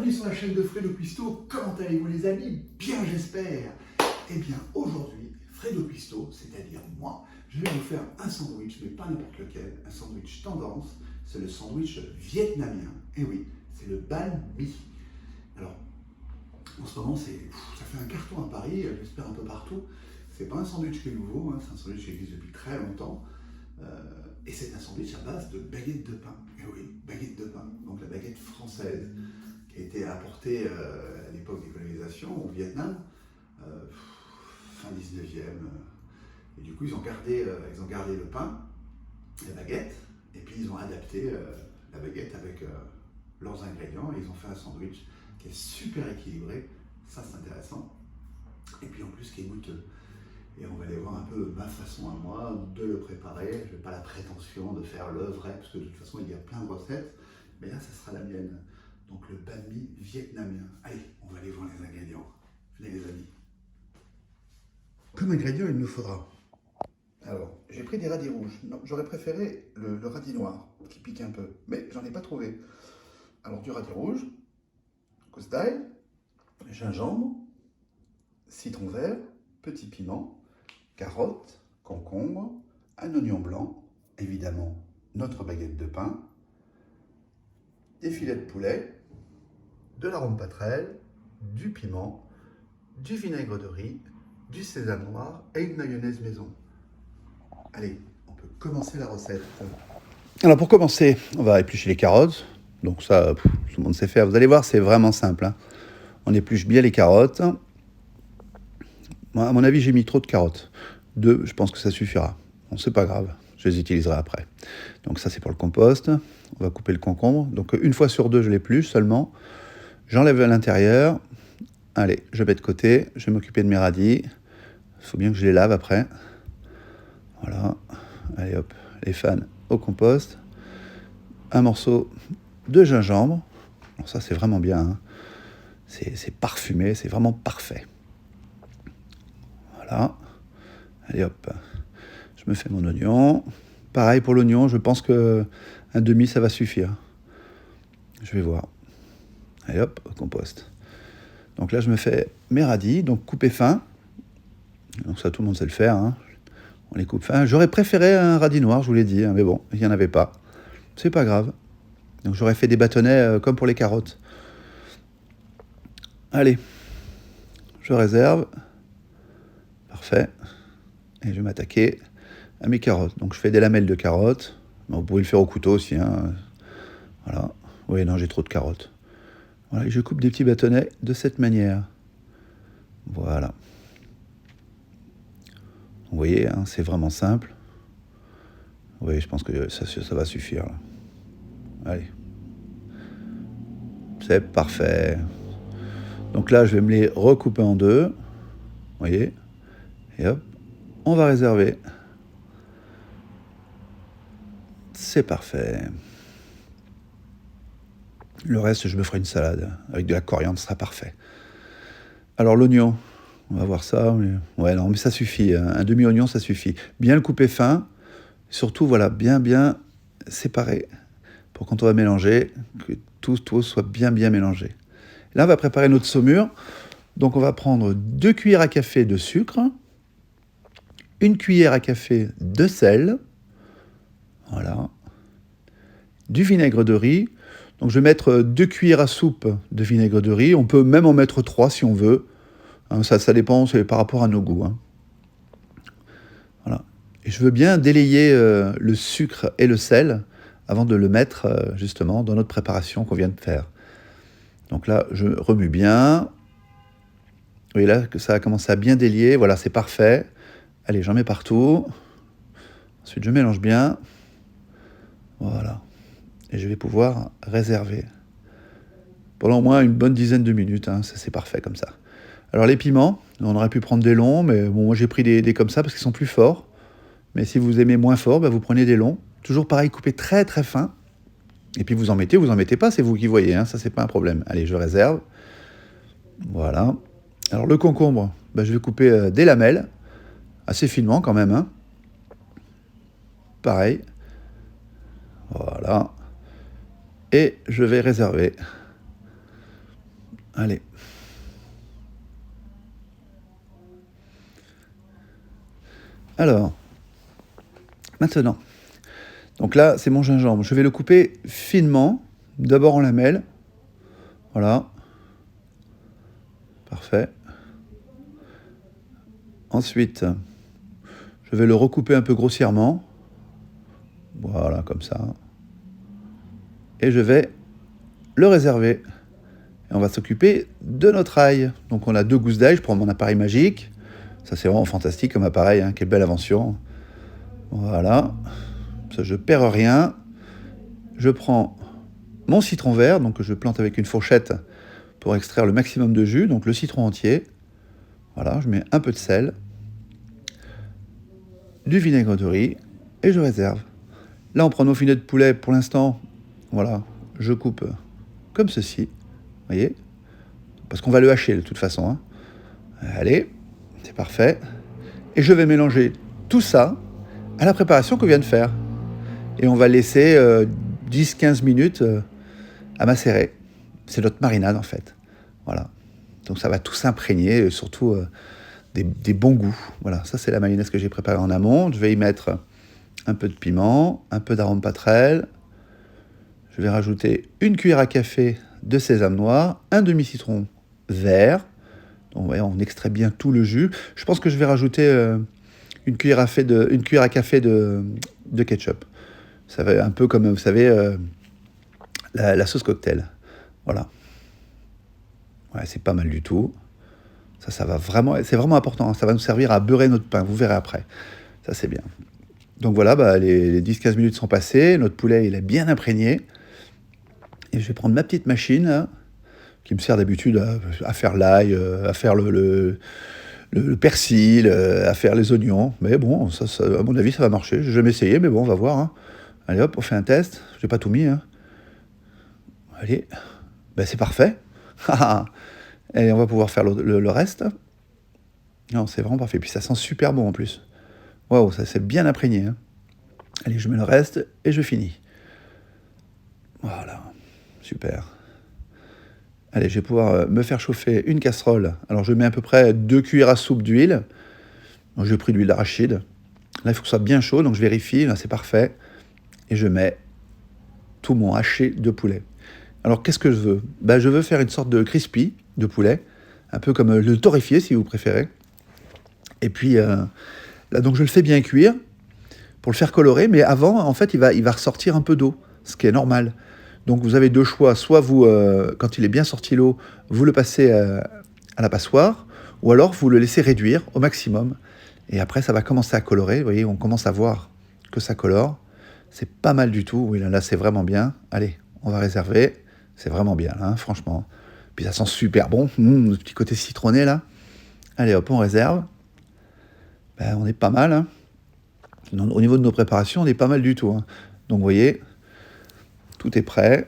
bienvenue sur la chaîne de Fredo Cuisto. Comment allez-vous les amis? Bien j'espère. Eh bien aujourd'hui, Fredo Cuisto, c'est-à-dire moi, je vais vous faire un sandwich, mais pas n'importe lequel, un sandwich tendance, c'est le sandwich vietnamien. Et oui, c'est le banh mi. Alors, en ce moment, ça fait un carton à Paris, j'espère un peu partout. C'est pas un sandwich qui est nouveau, hein, c'est un sandwich qui existe depuis très longtemps. Et c'est un sandwich à base de baguette de pain. Et oui, baguette de pain, donc la baguette française, qui a été apportée à l'époque des colonisations au Vietnam, fin 19e. Et du coup, ils ont gardé le pain, la baguette, et puis ils ont adapté la baguette avec leurs ingrédients, et ils ont fait un sandwich qui est super équilibré, ça c'est intéressant, et puis en plus qui est goûteux. Et on va aller voir un peu ma façon à moi de le préparer. Je n'ai pas la prétention de faire le vrai, parce que de toute façon il y a plein de recettes, mais là ça sera la mienne. Donc le banh mi vietnamien. Allez, on va aller voir les ingrédients. Venez les amis. Comme ingrédient, il nous faudra. Alors, j'ai pris des radis rouges. Non, j'aurais préféré le radis noir, qui pique un peu, mais j'en ai pas trouvé. Alors du radis rouge, gousse d'ail, gingembre, citron vert, petit piment, carottes, concombre, un oignon blanc, évidemment notre baguette de pain, des filets de poulet, de l'arôme passerelle, du piment, du vinaigre de riz, du sésame noir et une mayonnaise maison. Allez, on peut commencer la recette. Alors pour commencer, on va éplucher les carottes. Donc ça, tout le monde sait faire. Vous allez voir, c'est vraiment simple, hein. On épluche bien les carottes. Moi, à mon avis, j'ai mis trop de carottes. 2, je pense que ça suffira. Bon, c'est pas grave, je les utiliserai après. Donc ça, c'est pour le compost. On va couper le concombre. Donc une fois sur 2, je l'épluche seulement. J'enlève à l'intérieur. Allez, je mets de côté. Je vais m'occuper de mes radis. Il faut bien que je les lave après. Voilà. Allez hop, les fans au compost. Un morceau de gingembre. Alors ça, c'est vraiment bien, hein. C'est parfumé, c'est vraiment parfait. Voilà. Allez hop, je me fais mon oignon. Pareil pour l'oignon, je pense qu'un demi, ça va suffire. Je vais voir. Allez hop, au compost. Donc là, je me fais mes radis, donc coupés fins. Donc ça, tout le monde sait le faire, hein. On les coupe fins. J'aurais préféré un radis noir, je vous l'ai dit, hein, mais bon, il n'y en avait pas. C'est pas grave. Donc j'aurais fait des bâtonnets comme pour les carottes. Allez, je réserve. Parfait. Et je vais m'attaquer à mes carottes. Donc je fais des lamelles de carottes. Vous pouvez le faire au couteau aussi, hein. Voilà. Oui, non, j'ai trop de carottes. Voilà, et je coupe des petits bâtonnets de cette manière. Voilà. Vous voyez, hein, c'est vraiment simple. Oui, je pense que ça va suffire, là. Allez. C'est parfait. Donc là, je vais me les recouper en 2. Vous voyez. Et hop, on va réserver. C'est parfait. Le reste, je me ferai une salade. Avec de la coriandre, ce sera parfait. Alors l'oignon, on va voir ça. Ouais, non, mais ça suffit. Un demi-oignon, ça suffit. Bien le couper fin. Surtout, voilà, bien séparé. Pour quand on va mélanger, que tout soit bien mélangé. Là, on va préparer notre saumure. Donc, on va prendre 2 cuillères à café de sucre, 1 cuillère à café de sel, voilà, du vinaigre de riz. Donc, je vais mettre 2 cuillères à soupe de vinaigre de riz. On peut même en mettre 3 si on veut. Hein, ça dépend, c'est par rapport à nos goûts, hein. Voilà. Et je veux bien délayer le sucre et le sel avant de le mettre justement dans notre préparation qu'on vient de faire. Donc là, je remue bien. Vous voyez là que ça a commencé à bien délier. Voilà, c'est parfait. Allez, j'en mets partout. Ensuite, je mélange bien. Voilà. Et je vais pouvoir réserver pendant au moins une bonne dizaine de minutes, hein. Ça, c'est parfait comme ça. Alors, les piments, on aurait pu prendre des longs, mais bon, moi, j'ai pris des comme ça parce qu'ils sont plus forts. Mais si vous aimez moins fort, vous prenez des longs. Toujours pareil, coupé très fin. Et puis vous en mettez pas, c'est vous qui voyez, hein, ça c'est pas un problème. Allez, je réserve. Voilà. Alors le concombre, je vais couper des lamelles, assez finement quand même, hein. Pareil. Voilà. Et je vais réserver. Allez. Alors, maintenant, donc là, c'est mon gingembre. Je vais le couper finement, d'abord en lamelles. Voilà. Parfait. Ensuite, je vais le recouper un peu grossièrement. Voilà, comme ça. Et je vais le réserver. Et on va s'occuper de notre ail. Donc on a 2 gousses d'ail. Je prends mon appareil magique. Ça, c'est vraiment fantastique comme appareil. Quelle belle invention. Voilà. Ça, je perds rien. Je prends mon citron vert. Donc je plante avec une fourchette pour extraire le maximum de jus. Donc le citron entier. Voilà, je mets un peu de sel. Du vinaigre de riz. Et je réserve. Là, on prend nos filets de poulet. Pour l'instant, voilà, je coupe comme ceci. Vous voyez ? Parce qu'on va le hacher de toute façon. Allez, c'est parfait. Et je vais mélanger tout ça à la préparation qu'on vient de faire. Et on va laisser 10-15 minutes à macérer. C'est notre marinade en fait. Voilà. Donc ça va tout s'imprégner, surtout des bons goûts. Voilà, ça c'est la mayonnaise que j'ai préparée en amont. Je vais y mettre un peu de piment, un peu d'arôme passerelle. Je vais rajouter une cuillère à café de sésame noir, un demi-citron vert. Donc, voyez, on extrait bien tout le jus. Je pense que je vais rajouter une cuillère à café de ketchup. Ça va un peu comme, vous savez, la sauce cocktail. Voilà. Ouais, c'est pas mal du tout. Ça va vraiment, c'est vraiment important. Ça va nous servir à beurrer notre pain. Vous verrez après. Ça, c'est bien. Donc voilà, les 10-15 minutes sont passées. Notre poulet, il est bien imprégné. Et je vais prendre ma petite machine qui me sert d'habitude à faire l'ail, à faire le persil, à faire les oignons. Mais bon, ça, à mon avis, ça va marcher. J'ai jamais essayé, mais bon, on va voir. Allez hop, on fait un test. Je n'ai pas tout mis. Allez, c'est parfait. Et on va pouvoir faire le reste. Non, c'est vraiment parfait. Puis ça sent super bon en plus. Waouh, ça s'est bien imprégné. Allez, je mets le reste et je finis. Voilà, super. Allez, je vais pouvoir me faire chauffer une casserole. Alors, je mets à peu près 2 cuillères à soupe d'huile. Donc, j'ai pris de l'huile d'arachide. Là, il faut que ce soit bien chaud, donc je vérifie. Là, c'est parfait. Et je mets tout mon haché de poulet. Alors, qu'est-ce que je veux ? Je veux faire une sorte de crispy de poulet, un peu comme le torréfié, si vous préférez. Et puis, là, donc, je le fais bien cuire pour le faire colorer. Mais avant, en fait, il va ressortir un peu d'eau, ce qui est normal. Donc vous avez 2 choix, soit vous, quand il est bien sorti l'eau, vous le passez à la passoire, ou alors vous le laissez réduire au maximum. Et après ça va commencer à colorer, vous voyez, on commence à voir que ça colore. C'est pas mal du tout, oui là c'est vraiment bien. Allez, on va réserver, c'est vraiment bien là, franchement. Puis ça sent super bon, le petit côté citronné là. Allez hop, on réserve. On est pas mal. Au niveau de nos préparations, on est pas mal du tout. Donc vous voyez... Tout est prêt.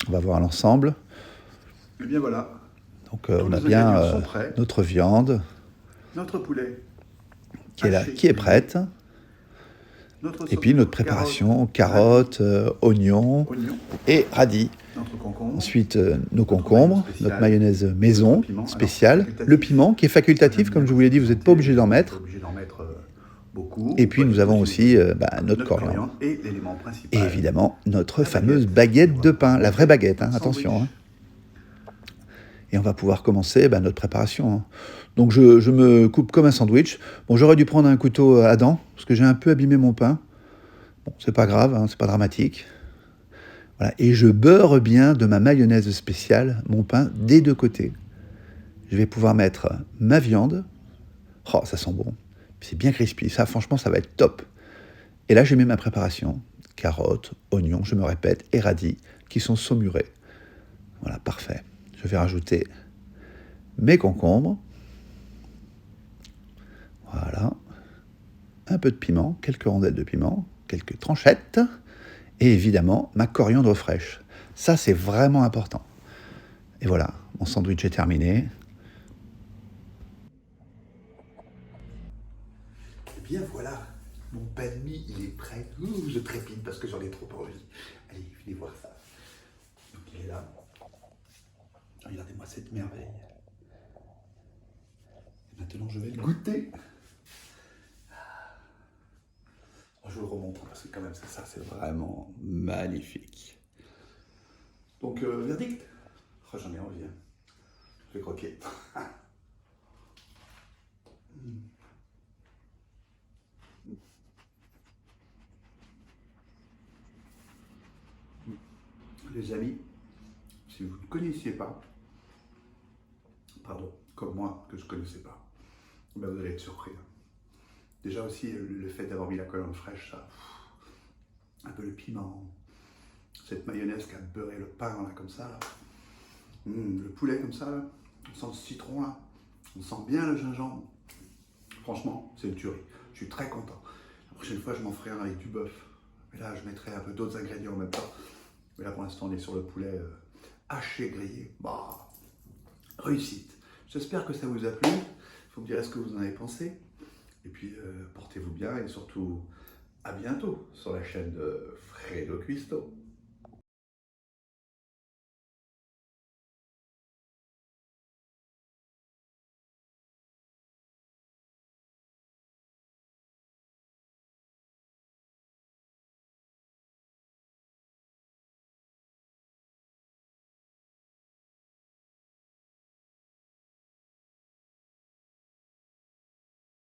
On va voir l'ensemble. Et bien voilà. Donc on a bien notre viande. Notre poulet. Qui est là, qui est prête. Et puis notre préparation, carottes, oignons et radis. Ensuite nos concombres, notre mayonnaise maison spéciale, le piment qui est facultatif, comme je vous l'ai dit, vous n'êtes pas obligé d'en mettre. Et puis nous avons aussi notre coriandre. Et évidemment notre fameuse baguette de pain, la vraie baguette, attention. Et on va pouvoir commencer notre préparation. Donc je me coupe comme un sandwich. Bon, j'aurais dû prendre un couteau à dents, parce que j'ai un peu abîmé mon pain. Bon, c'est pas grave, c'est pas dramatique. Voilà. Et je beurre bien de ma mayonnaise spéciale mon pain des 2 côtés. Je vais pouvoir mettre ma viande. Oh, ça sent bon. C'est bien crispy, ça franchement ça va être top. Et là j'ai mis ma préparation, carottes, oignons, je me répète, et radis qui sont saumurés. Voilà, parfait. Je vais rajouter mes concombres. Voilà. Un peu de piment, quelques rondelles de piment, quelques tranchettes, et évidemment ma coriandre fraîche. Ça c'est vraiment important. Et voilà, mon sandwich est terminé. Bien voilà, mon pain de mie, il est prêt. Je trépide parce que j'en ai trop envie. Allez, venez voir ça. Donc il est là. Regardez-moi cette merveille. Et maintenant, je vais le goûter. Je vous le remontre parce que quand même, ça, c'est vraiment magnifique. Donc, verdict. Oh, j'en ai envie. Hein. Je vais croquer. Les amis, si vous ne connaissiez pas, pardon, comme moi, que je ne connaissais pas, ben vous allez être surpris. Hein. Déjà aussi, le fait d'avoir mis la colonne fraîche, ça, un peu le piment, cette mayonnaise qui a beurré le pain, là, comme ça, là. Le poulet, comme ça, là. On sent le citron, là. On sent bien le gingembre. Franchement, c'est une tuerie. Je suis très content. La prochaine fois, je m'en ferai un avec du bœuf. Mais là, je mettrai un peu d'autres ingrédients en même temps. Mais là, pour l'instant, on est sur le poulet haché, grillé. Bah, réussite. J'espère que ça vous a plu. Vous me direz ce que vous en avez pensé. Et puis, portez-vous bien et surtout, à bientôt sur la chaîne de Fredo Cuisto.